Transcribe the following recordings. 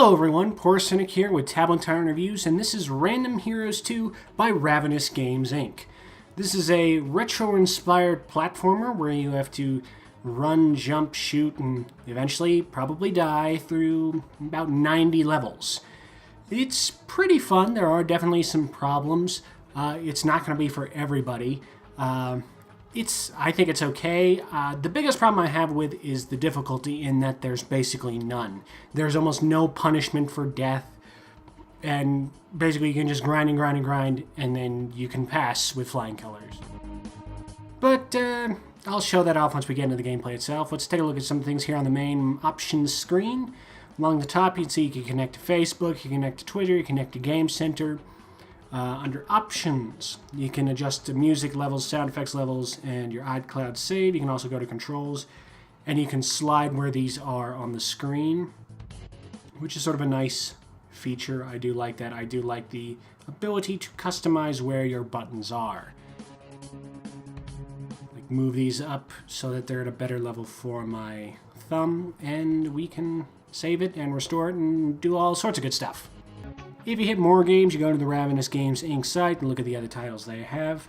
Hello everyone, Poor Cynic here with Tyrant Reviews, and this is Random Heroes 2 by Ravenous Games Inc. This is a retro-inspired platformer where you have to run, jump, shoot, and eventually probably die through about 90 levels. It's pretty fun. There are definitely some problems. It's not going to be for everybody. I think it's okay. The biggest problem I have with is the difficulty in that there's basically none. There's almost no punishment for death, and basically you can just grind and grind and grind, and then you can pass with flying colors. But I'll show that off once we get into the gameplay itself. Let's take a look at some things here on the main options screen. Along the top you can see you can connect to Facebook, you can connect to Twitter, you can connect to Game Center. Under options, you can adjust the music levels, sound effects levels, and your iCloud save. You can also go to controls, and you can slide where these are on the screen, which is sort of a nice feature. I do like that. I do like the ability to customize where your buttons are. Like move these up so that they're at a better level for my thumb, and we can save it and restore it and do all sorts of good stuff. If you hit more games, you go to the Ravenous Games Inc. site and look at the other titles they have.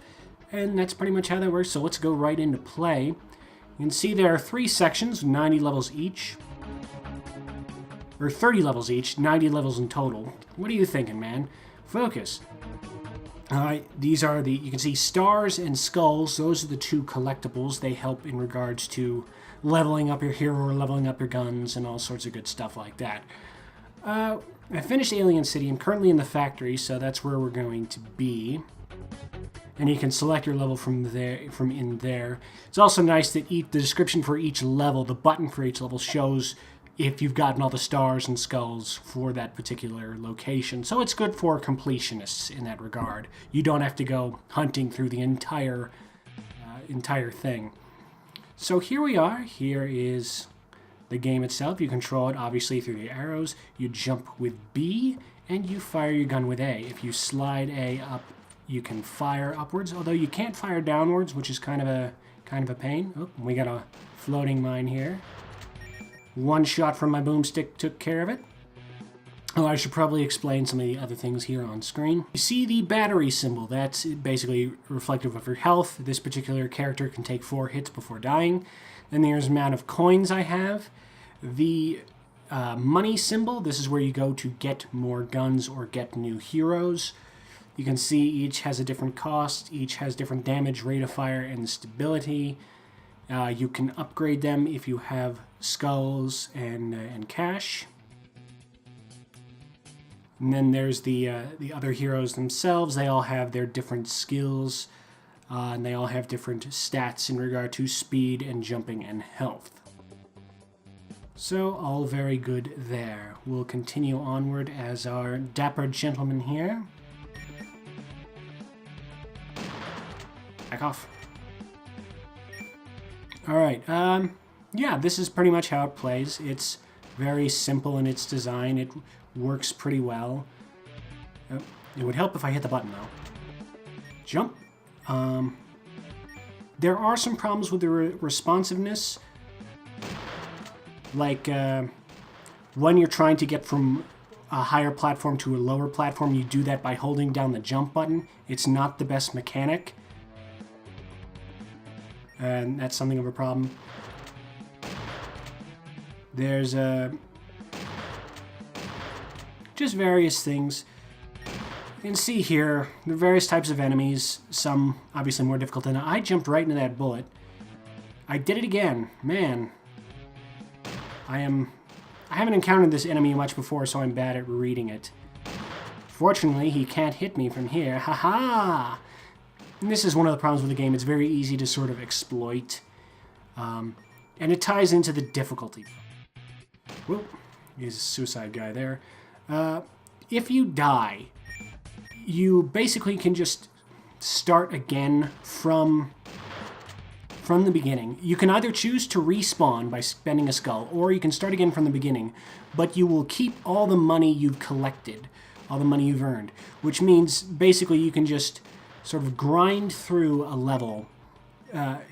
And that's pretty much how that works, so let's go right into play. You can see there are 3 sections, 90 levels each. Or 30 levels each, 90 levels in total. What are you thinking, man? Focus. Alright, these are you can see stars and skulls. Those are the 2 collectibles. They help in regards to leveling up your hero or leveling up your guns and all sorts of good stuff like that. I finished Alien City. I'm currently in the factory, so that's where we're going to be. And you can select your level from in there. It's also nice that the description for each level, the button for each level, shows if you've gotten all the stars and skulls for that particular location. So it's good for completionists in that regard. You don't have to go hunting through the entire thing. So here we are. Here is the game itself. You control it obviously through the arrows. You jump with B and you fire your gun with A. If you slide A up, you can fire upwards, although you can't fire downwards, which is kind of a pain. Oh, we got a floating mine here. One shot from my boomstick took care of it. Oh, I should probably explain some of the other things here on screen. You see the battery symbol. That's basically reflective of your health. This particular character can take 4 hits before dying. Then there's the amount of coins I have. The money symbol, this is where you go to get more guns or get new heroes. You can see each has a different cost, each has different damage, rate of fire, and stability. You can upgrade them if you have skulls and cash. And then there's the other heroes themselves. They all have their different skills, and they all have different stats in regard to speed and jumping and health. So, all very good there. We'll continue onward as our dapper gentleman here. Back off. Alright, yeah, this is pretty much how it plays. It's very simple in its design. It works pretty well. It would help if I hit the button, though. Jump. There are some problems with the responsiveness. Like, when you're trying to get from a higher platform to a lower platform, you do that by holding down the jump button. It's not the best mechanic. And that's something of a problem. There's just various things. You can see here the various types of enemies, some obviously more difficult than I jumped right into that bullet. I did it again. Man. I haven't encountered this enemy much before, so I'm bad at reading it. Fortunately, he can't hit me from here. Haha! And this is one of the problems with the game. It's very easy to sort of exploit. And it ties into the difficulty. Whoop. Here's a suicide guy there. If you die, you basically can just start again from the beginning. You can either choose to respawn by spending a skull, or you can start again from the beginning, but you will keep all the money you've collected, all the money you've earned, which means basically you can just sort of grind through a level.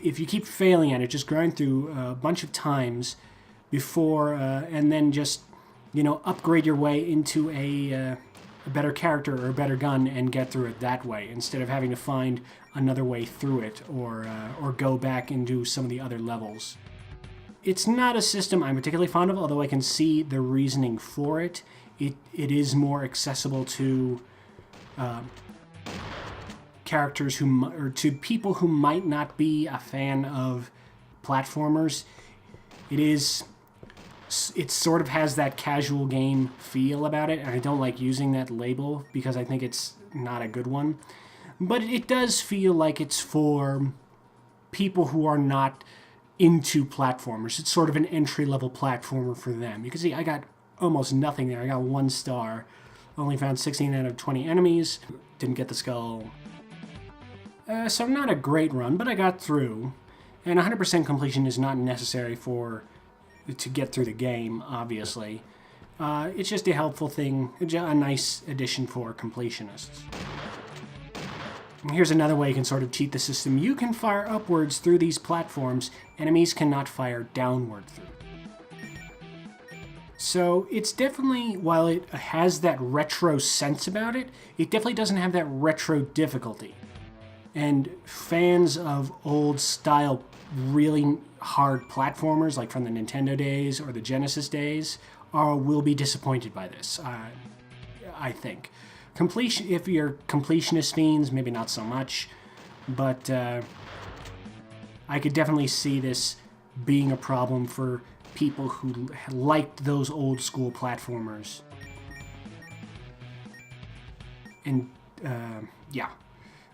If you keep failing at it, just grind through a bunch of times before, and then just you know, upgrade your way into a better character or a better gun and get through it that way instead of having to find another way through it or go back and do some of the other levels. It's not a system I'm particularly fond of, although I can see the reasoning for it. It is more accessible to characters or to people who might not be a fan of platformers. It sort of has that casual game feel about it, and I don't like using that label because I think it's not a good one. But it does feel like it's for people who are not into platformers. It's sort of an entry-level platformer for them. You can see I got almost nothing there. I got 1 star. Only found 16 out of 20 enemies. Didn't get the skull. So not a great run, but I got through. And 100% completion is not necessary to get through the game, obviously. It's just a helpful thing, a nice addition for completionists. And here's another way you can sort of cheat the system. You can fire upwards through these platforms. Enemies cannot fire downward through. So it's definitely, while it has that retro sense about it, it definitely doesn't have that retro difficulty. And fans of old style, really hard platformers, like from the Nintendo days or the Genesis days, will be disappointed by this, I think. If you're completionist fiends, maybe not so much, but I could definitely see this being a problem for people who liked those old school platformers. And yeah,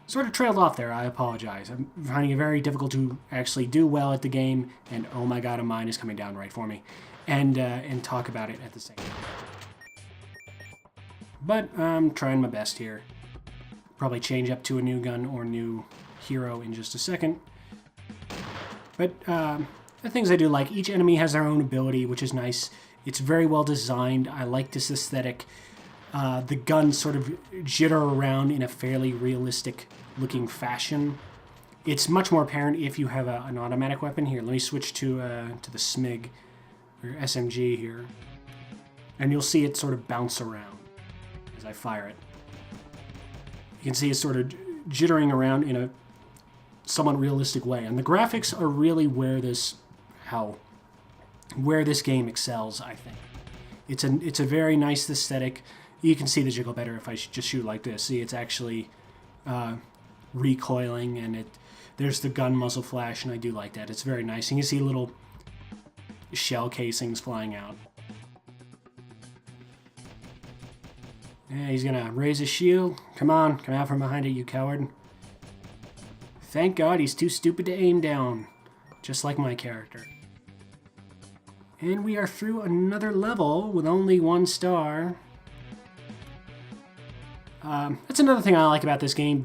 sort of trailed off there. I apologize. I'm finding it very difficult to actually do well at the game, and oh my god, a mine is coming down right for me, and talk about it at the same time. But I'm trying my best here. Probably change up to a new gun or new hero in just a second. But the things I do like, each enemy has their own ability, which is nice. It's very well designed. I like this aesthetic. The guns sort of jitter around in a fairly realistic looking fashion. It's much more apparent if you have an automatic weapon. Here, let me switch to the SMIG, or SMG here. And you'll see it sort of bounce around as I fire it. You can see it's sort of jittering around in a somewhat realistic way. And the graphics are really where this game excels, I think. It's a very nice aesthetic. You can see the jiggle better if I just shoot like this. See, it's actually recoiling, and there's the gun muzzle flash, and I do like that. It's very nice. You can see little shell casings flying out. Yeah, he's gonna raise his shield. Come on, come out from behind it, you coward. Thank God he's too stupid to aim down, just like my character. And we are through another level with only 1 star. That's another thing I like about this game.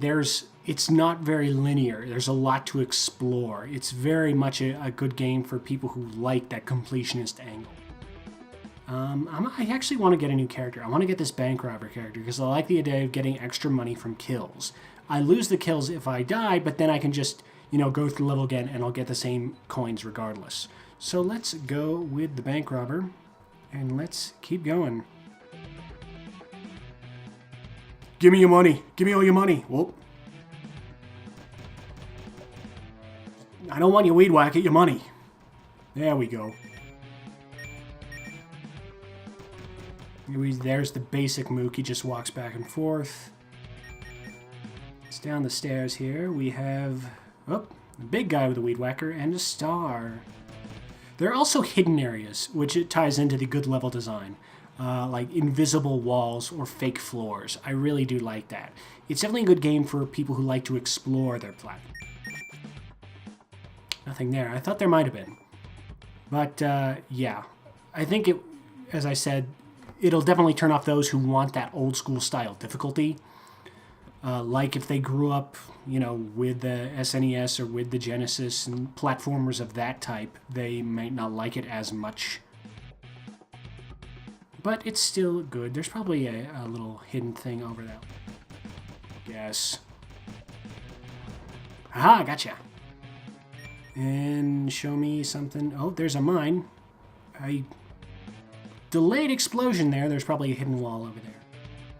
It's not very linear. There's a lot to explore. It's very much a good game for people who like that completionist angle. I actually want to get a new character. I want to get this bank robber character because I like the idea of getting extra money from kills. I lose the kills if I die, but then I can just, go through the level again and I'll get the same coins regardless. So let's go with the bank robber and let's keep going. Give me your money. Give me all your money. Whoop. I don't want your weed whack. Get your money. There we go. There's the basic mook. He just walks back and forth. It's down the stairs here. We have the big guy with a weed whacker and a star. There are also hidden areas, which it ties into the good level design. Like invisible walls or fake floors. I really do like that. It's definitely a good game for people who like to explore their platform. Nothing there. I thought there might have been. But yeah, I think as I said, it'll definitely turn off those who want that old school style difficulty. Like if they grew up, with the SNES or with the Genesis and platformers of that type, they might not like it as much. But it's still good. There's probably a little hidden thing over that. Yes. Aha, gotcha. And show me something. Oh, there's a mine. delayed explosion there. There's probably a hidden wall over there.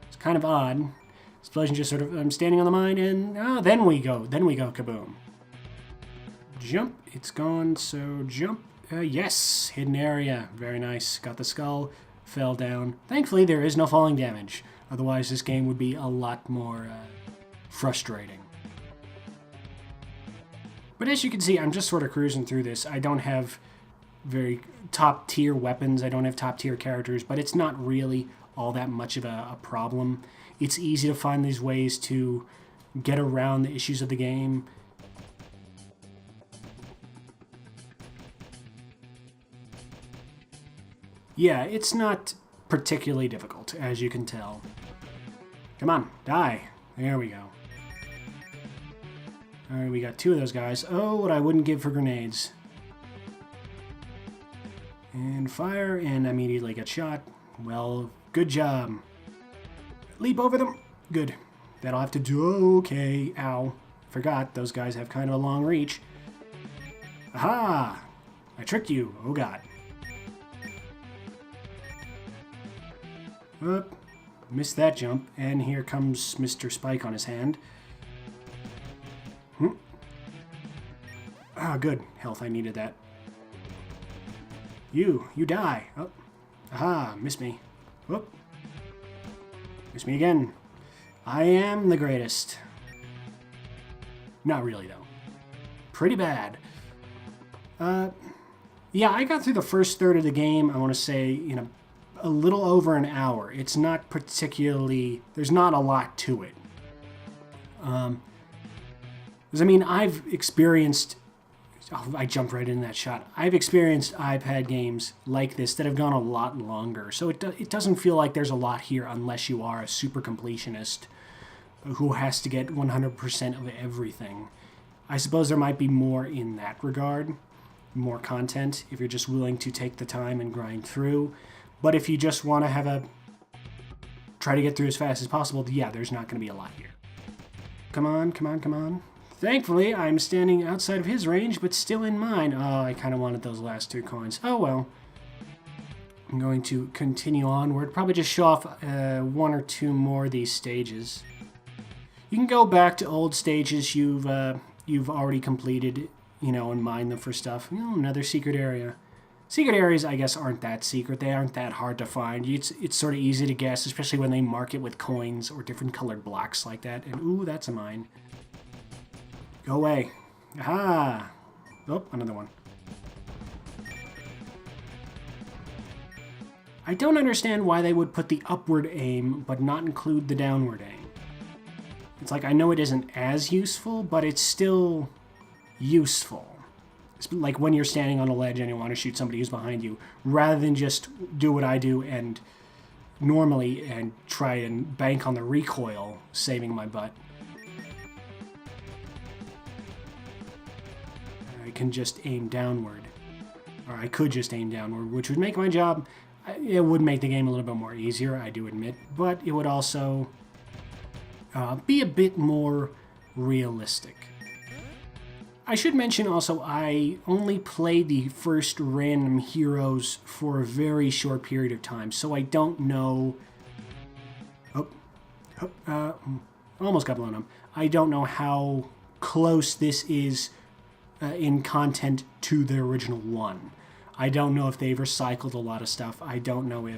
It's kind of odd. Explosion just sort of, I'm standing on the mine and, then we go kaboom. Jump, it's gone, so jump. Yes, hidden area, very nice. Got the skull, fell down. Thankfully there is no falling damage. Otherwise this game would be a lot more frustrating. But as you can see, I'm just sort of cruising through this. I don't have very top tier weapons. I don't have top tier characters, but it's not really all that much of a problem. It's easy to find these ways to get around the issues of the game. Yeah, it's not particularly difficult, as you can tell. Come on, die. There we go. Alright, we got 2 of those guys. Oh, what I wouldn't give for grenades. And fire, and immediately get shot. Well, good job. Leap over them. Good. That'll have to do. Okay. Ow. Forgot, those guys have kind of a long reach. Aha! I tricked you. Oh, God. Oop. Missed that jump. And here comes Mr. Spike on his hand. Ah, good. Health, I needed that. You die. Oh. Aha, missed me. Whoop. Missed me again. I am the greatest. Not really, though. Pretty bad. Yeah, I got through the first third of the game, I want to say, in a little over an hour. It's not particularly... There's not a lot to it. Because, I mean, I've experienced... Oh, I jumped right in that shot. I've experienced iPad games like this that have gone a lot longer. So it doesn't feel like there's a lot here unless you are a super completionist who has to get 100% of everything. I suppose there might be more in that regard, more content, if you're just willing to take the time and grind through. But if you just want to try to get through as fast as possible, yeah, there's not going to be a lot here. Come on, come on, come on. Thankfully, I'm standing outside of his range, but still in mine. Oh, I kind of wanted those last 2 coins. Oh, well. I'm going to continue onward. Probably just show off 1 or 2 more of these stages. You can go back to old stages you've already completed, and mine them for stuff. Oh, another secret area. Secret areas, I guess, aren't that secret. They aren't that hard to find. It's sort of easy to guess, especially when they mark it with coins or different colored blocks like that. And, ooh, that's a mine. Go away. Aha! Oh, another one. I don't understand why they would put the upward aim, but not include the downward aim. It's like, I know it isn't as useful, but it's still useful. It's like when you're standing on a ledge and you want to shoot somebody who's behind you, rather than just do what I do and normally and try and bank on the recoil, saving my butt. I can just aim downward. Or I could just aim downward, which would make my job... It would make the game a little bit more easier, I do admit. But it would also be a bit more realistic. I should mention also, I only played the first random heroes for a very short period of time, so I don't know... almost got blown up. I don't know how close this is in content to the original one. I don't know if they've recycled a lot of stuff. I don't know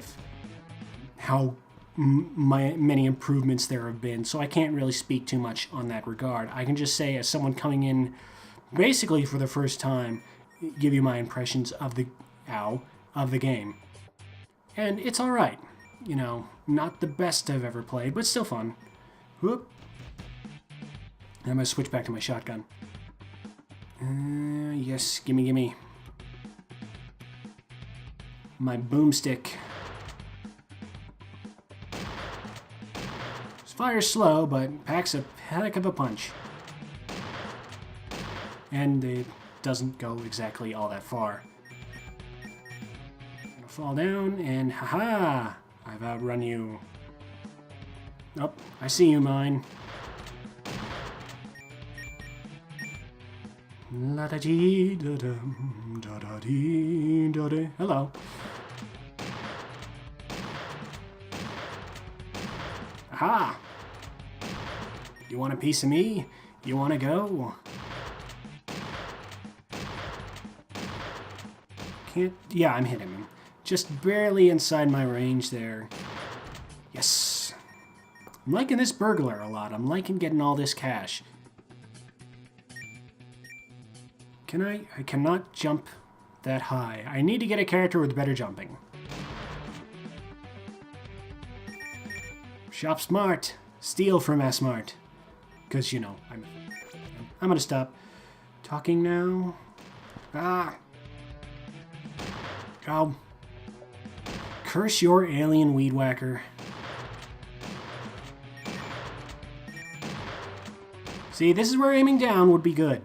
how many improvements there have been, so I can't really speak too much on that regard. I can just say, as someone coming in basically for the first time, give you my impressions of the game. And it's alright. Not the best I've ever played, but still fun. Whoop. I'm going to switch back to my shotgun. Yes, gimme. My boomstick. Fire's slow, but packs a heck of a punch. And it doesn't go exactly all that far. I'm gonna fall down, and haha! I've outrun you. Oh, I see you, mine. La da dee da dum da da dee da dee. Hello. Aha! You want a piece of me? You want to go? Can't... Yeah, I'm hitting him. Just barely inside my range there. Yes. I'm liking this burglar a lot. I'm liking getting all this cash. I cannot jump that high. I need to get a character with better jumping. Shop smart. Steal from S-Mart. Because, you know, I'm going to stop talking now. Ah. Oh. Curse your alien weed whacker. See, this is where aiming down would be good.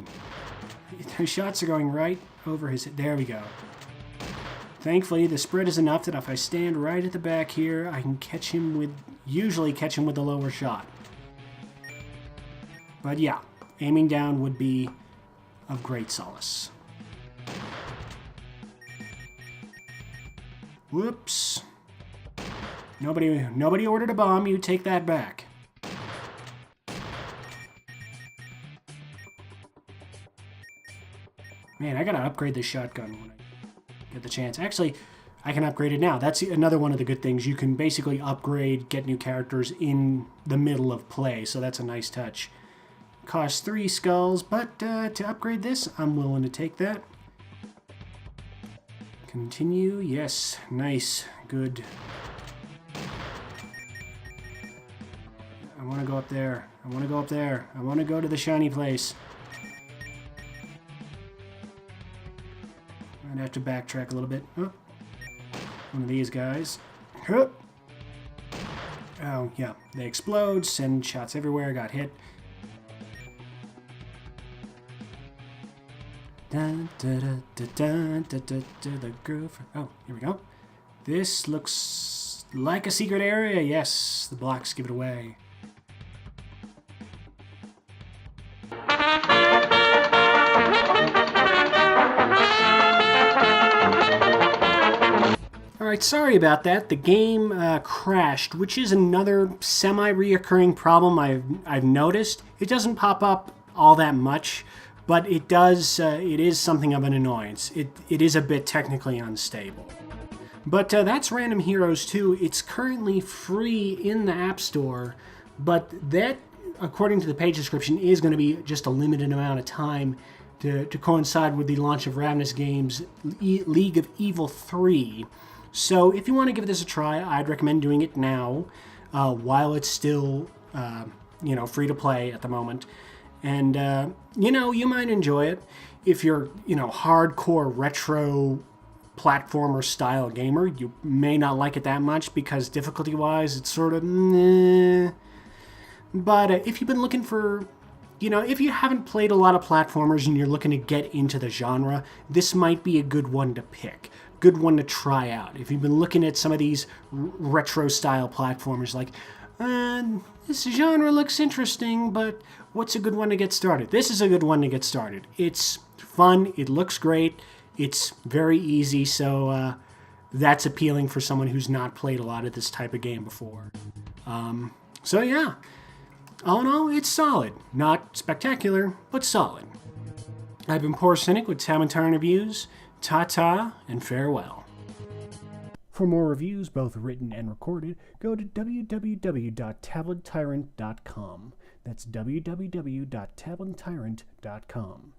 The shots are going right over his head. There we go. Thankfully, the spread is enough that if I stand right at the back here, I can catch him with, usually catch him with the lower shot. But yeah, aiming down would be of great solace. Whoops. Nobody ordered a bomb, you take that back. Man, I gotta upgrade this shotgun when I get the chance. Actually, I can upgrade it now. That's another one of the good things. You can basically upgrade, get new characters in the middle of play, so that's a nice touch. Costs 3 skulls, but to upgrade this, I'm willing to take that. Continue, yes, nice, good. I want to go up there. I want to go up there. I want to go to the shiny place. I'd have to backtrack a little bit. Oh, one of these guys. Oh, yeah. They explode, send shots everywhere, got hit. Dun, da, da, da, dun, da, da, da, the groove. Oh, here we go. This looks like a secret area. Yes, the blocks give it away. Alright, sorry about that. The game crashed, which is another semi-reoccurring problem I've noticed. It doesn't pop up all that much, but it does. It is something of an annoyance. It is a bit technically unstable. But that's Random Heroes 2. It's currently free in the App Store, but that, according to the page description, is going to be just a limited amount of time to coincide with the launch of Ravenous Games' League of Evil 3. So if you want to give this a try, I'd recommend doing it now, while it's still, free to play at the moment. And, you might enjoy it. If you're, hardcore retro platformer style gamer, you may not like it that much because difficulty-wise, it's sort of meh. But if you've been looking for, if you haven't played a lot of platformers and you're looking to get into the genre, this might be a good one to pick. Good one to try out. If you've been looking at some of these retro style platformers, like, this genre looks interesting, but what's a good one to get started? This is a good one to get started. It's fun, it looks great, it's very easy, so that's appealing for someone who's not played a lot of this type of game before. So yeah, all in all, it's solid. Not spectacular, but solid. I've been Poor Cynic with Tyrant Reviews. Ta-ta and farewell. For more reviews, both written and recorded, go to www.tablettyrant.com. That's www.tablettyrant.com.